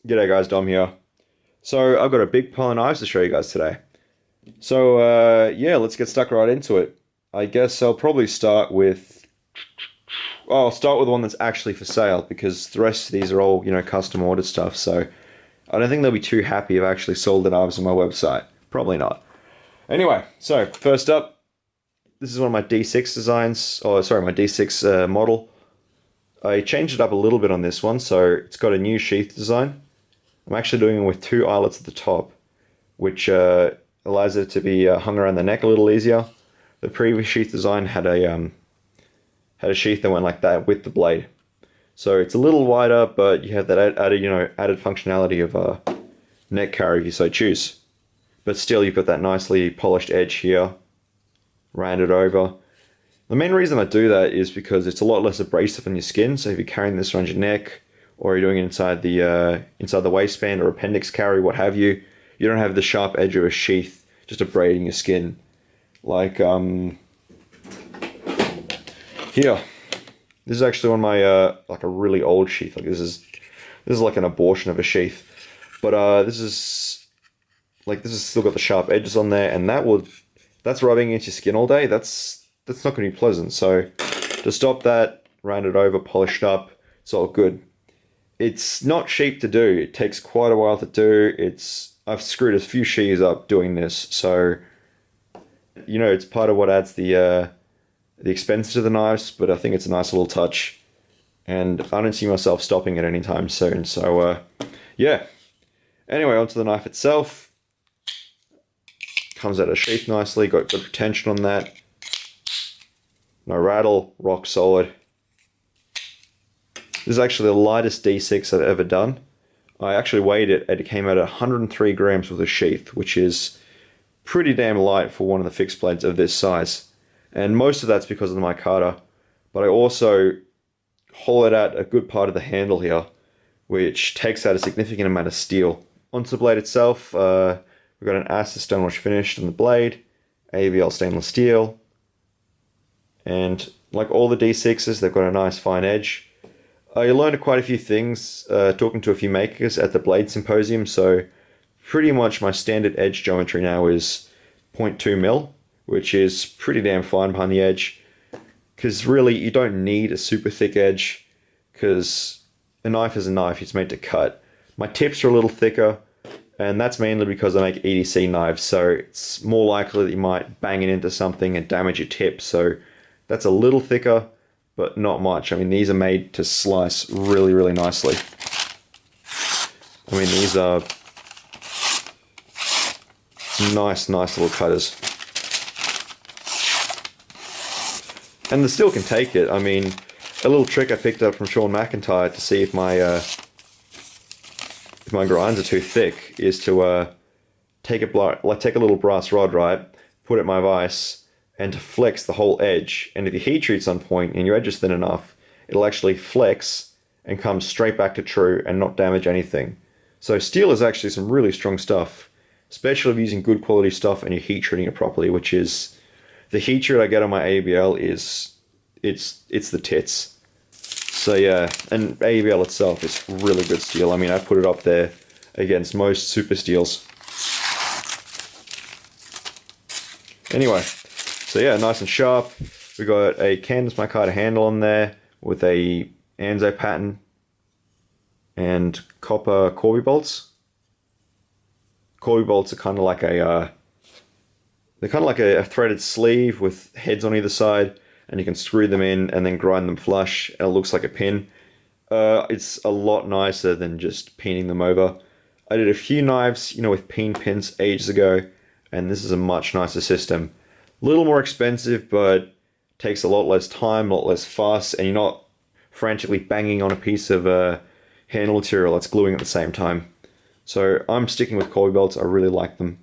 G'day guys, Dom here. So I've got a big pile of knives to show you guys today. So yeah, let's get stuck right into it. I guess I'll probably start with, well, I'll start with the one that's actually for sale because the rest of these are all, custom ordered stuff. So I don't think they'll be too happy if I actually sold the knives on my website. Probably not. Anyway, so first up, this is one of my D6 designs, oh sorry, my D6 model. I changed it up a little bit on this one, so it's got a new sheath design. I'm actually doing it with two eyelets at the top, which allows it to be hung around the neck a little easier. The previous sheath design had a sheath that went like that with the blade, so it's a little wider, but you have that added functionality of neck carry if you so choose. But still, you've got that nicely polished edge here, rounded over. The main reason I do that is because it's a lot less abrasive on your skin. So if you're carrying this around your neck, or you're doing it inside the waistband or appendix carry, what have you, you don't have the sharp edge of a sheath just abrading your skin. Like here, this is actually one of my like a really old sheath. Like this is like an abortion of a sheath, but this is still got the sharp edges on there, and that's rubbing into your skin all day. That's not going to be pleasant. So to stop that, round it over, polished up, it's all good. It's not cheap to do. It takes quite a while to do. I've screwed a few shears up doing this, so it's part of what adds the expense to the knives. But I think it's a nice little touch, and I don't see myself stopping it anytime soon. So yeah. Anyway, onto the knife itself. Comes out of sheath nicely. Got good retention on that. No rattle. Rock solid. This is actually the lightest D6 I've ever done. I actually weighed it and it came out at 103 grams with a sheath, which is pretty damn light for one of the fixed blades of this size. And most of that's because of the micarta, but I also hollowed out a good part of the handle here, which takes out a significant amount of steel. Onto the blade itself, we've got an Aster stonewash finish on the blade, AVL stainless steel, and like all the D6s, they've got a nice fine edge. I learned quite a few things talking to a few makers at the Blade Symposium, so pretty much my standard edge geometry now is 0.2 mil, which is pretty damn fine behind the edge, because really you don't need a super thick edge, because a knife is a knife, it's made to cut. My tips are a little thicker, and that's mainly because I make EDC knives, so it's more likely that you might bang it into something and damage your tip, so that's a little thicker, but not much. I mean, these are made to slice really, really nicely. I mean, these are nice little cutters. And the steel can take it. I mean, a little trick I picked up from Sean McIntyre to see if my grinds are too thick is to take a little brass rod, right? Put it in my vise, and to flex the whole edge. And if your heat treat's on point and your edge is thin enough, it'll actually flex and come straight back to true and not damage anything. So steel is actually some really strong stuff, especially if you're using good quality stuff and you're heat treating it properly, which is, the heat treat I get on my ABL is, it's the tits. So yeah, and ABL itself is really good steel. I mean, I put it up there against most super steels. Anyway, so yeah, nice and sharp. We got a canvas micarta handle on there with a Anzo pattern and copper Corby bolts. Corby bolts are kind of like a threaded sleeve with heads on either side, and you can screw them in and then grind them flush, and it looks like a pin. It's a lot nicer than just pinning them over. I did a few knives, with pin pins ages ago, and this is a much nicer system. A little more expensive, but takes a lot less time, a lot less fuss, and you're not frantically banging on a piece of handle material that's gluing at the same time. So I'm sticking with Corby bolts. I really like them,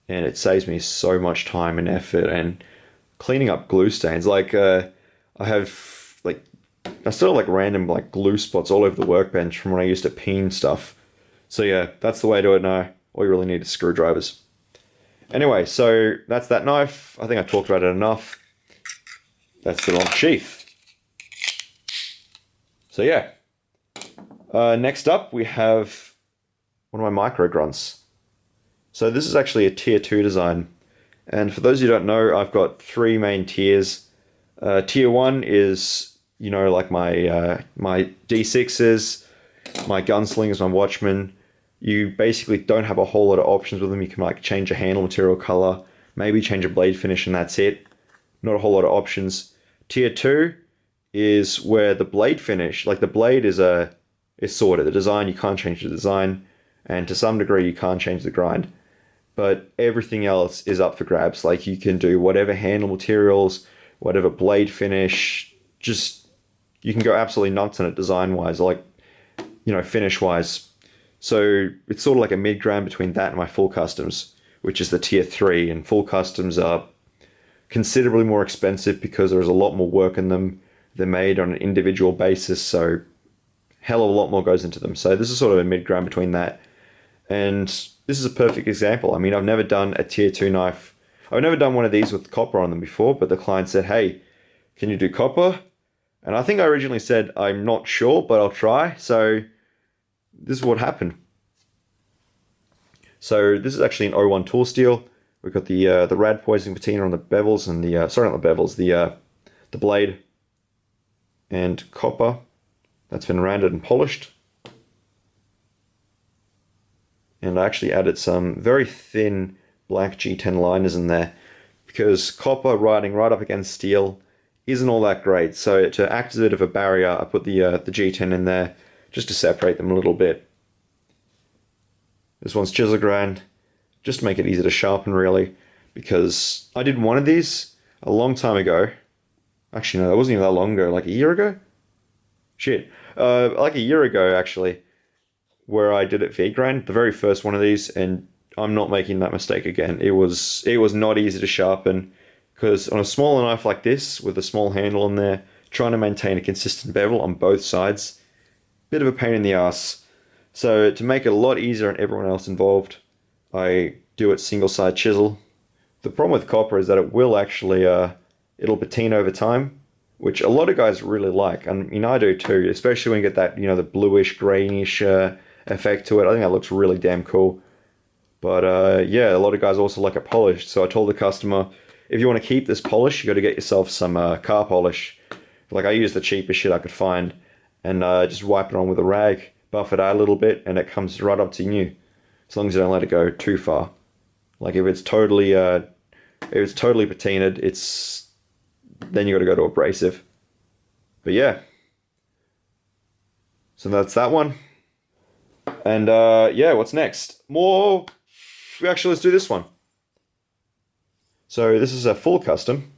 and it saves me so much time and effort and cleaning up glue stains. Like I still have like random like glue spots all over the workbench from when I used to peen stuff. So yeah, that's the way to do it now. All you really need is screwdrivers. Anyway, so that's that knife. I think I talked about it enough. That's the long sheath. So yeah. Next up we have one of my micro grunts. So this is actually a tier 2 design. And for those who don't know, I've got 3 main tiers. Tier 1 is, you know, like my D6s, my gunslingers, my watchmen. You basically don't have a whole lot of options with them. You can like change a handle material color, maybe change a blade finish, and that's it. Not a whole lot of options. Tier 2 is where the blade finish, like the blade is sorted. The design, you can't change the design, and to some degree you can't change the grind. But everything else is up for grabs. Like you can do whatever handle materials, whatever blade finish, just you can go absolutely nuts on it design-wise, like, you know, finish-wise. So it's sort of like a mid-ground between that and my full customs, which is the tier 3, and full customs are considerably more expensive because there's a lot more work in them. They're made on an individual basis, so hell of a lot more goes into them. So this is sort of a mid-ground between that. And this is a perfect example. I mean, I've never done a tier 2 knife. I've never done one of these with copper on them before, but the client said, hey, can you do copper? And I think I originally said, I'm not sure, but I'll try. So this is what happened. So this is actually an O1 tool steel. We've got the rad poisoning patina on the bevels and sorry, not the bevels, the blade, and copper that's been rounded and polished. And I actually added some very thin black G10 liners in there because copper riding right up against steel isn't all that great. So to act as a bit of a barrier, I put the G10 in there just to separate them a little bit. This one's chisel grind, just to make it easy to sharpen really, because I did one of these a long time ago. Actually, no, that wasn't even that long ago, like a year ago? Shit. Like a year ago, actually, where I did it V-grind, the very first one of these, and I'm not making that mistake again. It was not easy to sharpen, because on a smaller knife like this, with a small handle in there, trying to maintain a consistent bevel on both sides, bit of a pain in the ass. So to make it a lot easier on everyone else involved, I do it single side chisel. The problem with copper is that it will actually, it'll patina over time, which a lot of guys really like. And you know, I do too, especially when you get that, you know, the bluish, greenish effect to it. I think that looks really damn cool. But yeah, a lot of guys also like it polished. So I told the customer, if you want to keep this polish, you got to get yourself some car polish. Like I use the cheapest shit I could find, and just wipe it on with a rag, buff it out a little bit, and it comes right up to new. As long as you don't let it go too far. Like if it's totally patinaed, then you got to go to abrasive. But yeah, so that's that one. And yeah, what's next? More. Actually, let's do this one. So this is a full custom.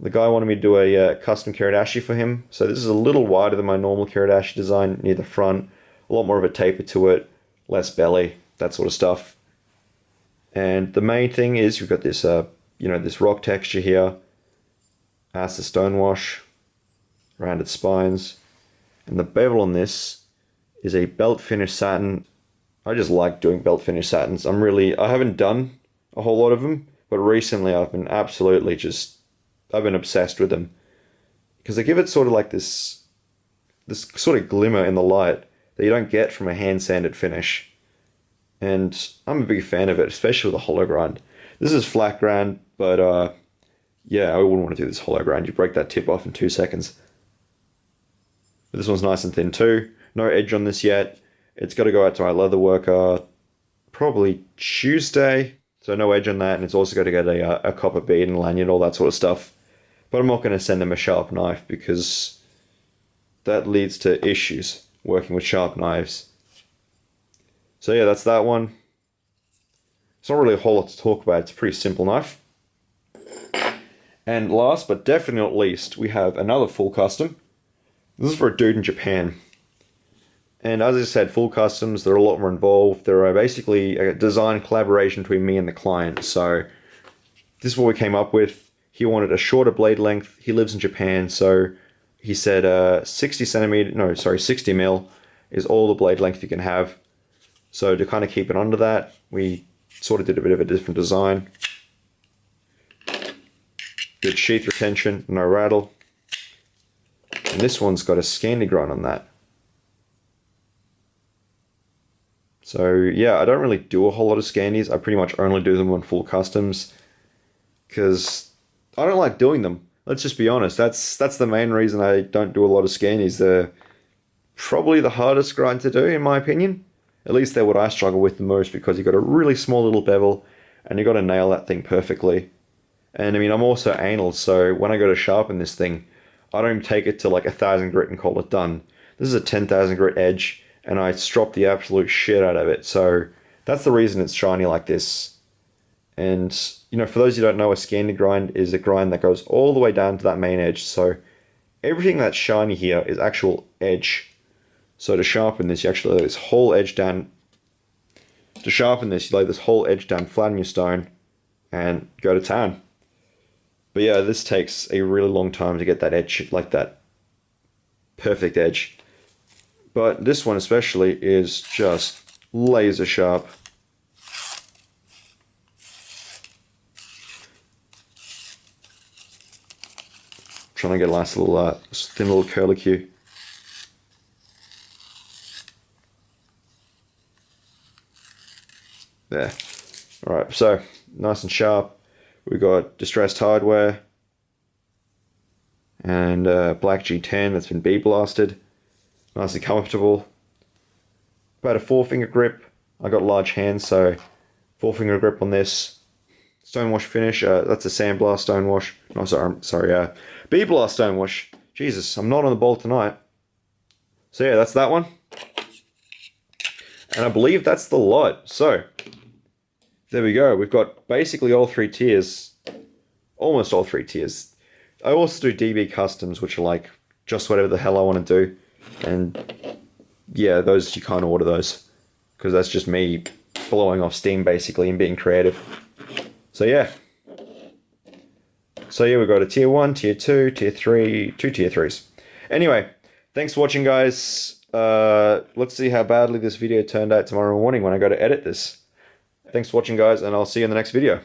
The guy wanted me to do a custom khodashi for him. So this is a little wider than my normal khodashi design near the front. A lot more of a taper to it, less belly, that sort of stuff. And the main thing is we've got this, you know, this rock texture here, acid stonewash, rounded spines, and the bevel on this is a belt finish satin. I just like doing belt finish satins. I haven't done a whole lot of them, but recently I've been I've been obsessed with them because they give it sort of like this sort of glimmer in the light that you don't get from a hand sanded finish. And I'm a big fan of it, especially with the hollow grind. This is flat grind, but yeah, I wouldn't want to do this hollow grind. You break that tip off in 2 seconds. But this one's nice and thin too. No edge on this yet. It's got to go out to my leather worker probably Tuesday. So no edge on that. And it's also got to get a copper bead and lanyard, all that sort of stuff. But I'm not going to send them a sharp knife because that leads to issues working with sharp knives. So yeah, that's that one. It's not really a whole lot to talk about. It's a pretty simple knife. And last but definitely not least, we have another full custom. This is for a dude in Japan. And as I said, full customs, they're a lot more involved. They're basically a design collaboration between me and the client. So this is what we came up with. He wanted a shorter blade length. He lives in Japan, so he said 60 mil is all the blade length you can have. So to kind of keep it under that, we sort of did a bit of a different design. Good sheath retention, no rattle. And this one's got a Scandi grind on that. So yeah, I don't really do a whole lot of Scandis. I pretty much only do them on full customs because I don't like doing them. Let's just be honest. That's the main reason I don't do a lot of Scandis. They're probably the hardest grind to do, in my opinion. At least they're what I struggle with the most because you've got a really small little bevel and you've got to nail that thing perfectly. And I mean, I'm also anal, so when I go to sharpen this thing, I don't take it to like 1,000 grit and call it done. This is a 10,000 grit edge, and I strop the absolute shit out of it. So that's the reason it's shiny like this. And, you know, for those who don't know, a Scandi grind is a grind that goes all the way down to that main edge. So everything that's shiny here is actual edge. So to sharpen this, you actually lay this whole edge down. To sharpen this, you lay this whole edge down flat on your stone and go to town. But yeah, this takes a really long time to get that edge, like that perfect edge. But this one especially is just laser sharp. Trying to get a nice little thin little curlicue. There. Alright, so nice and sharp. We've got distressed hardware and black G10 that's been bee blasted. Nice and comfortable. About a 4-finger grip. I got large hands, so 4-finger grip on this. Stonewash finish. That's a sandblast stonewash. No, sorry. Bee blast stonewash. Jesus, I'm not on the ball tonight. So yeah, that's that one. And I believe that's the lot. So there we go. We've got basically all 3 tiers. Almost all 3 tiers. I also do DB customs, which are like just whatever the hell I want to do. And yeah, those you can't order those. Because that's just me blowing off steam basically and being creative. So yeah. We've got a tier 1, tier 2, tier 3, 2 tier 3s. Anyway, thanks for watching, guys. Let's see how badly this video turned out tomorrow morning when I go to edit this. Thanks for watching, guys, and I'll see you in the next video.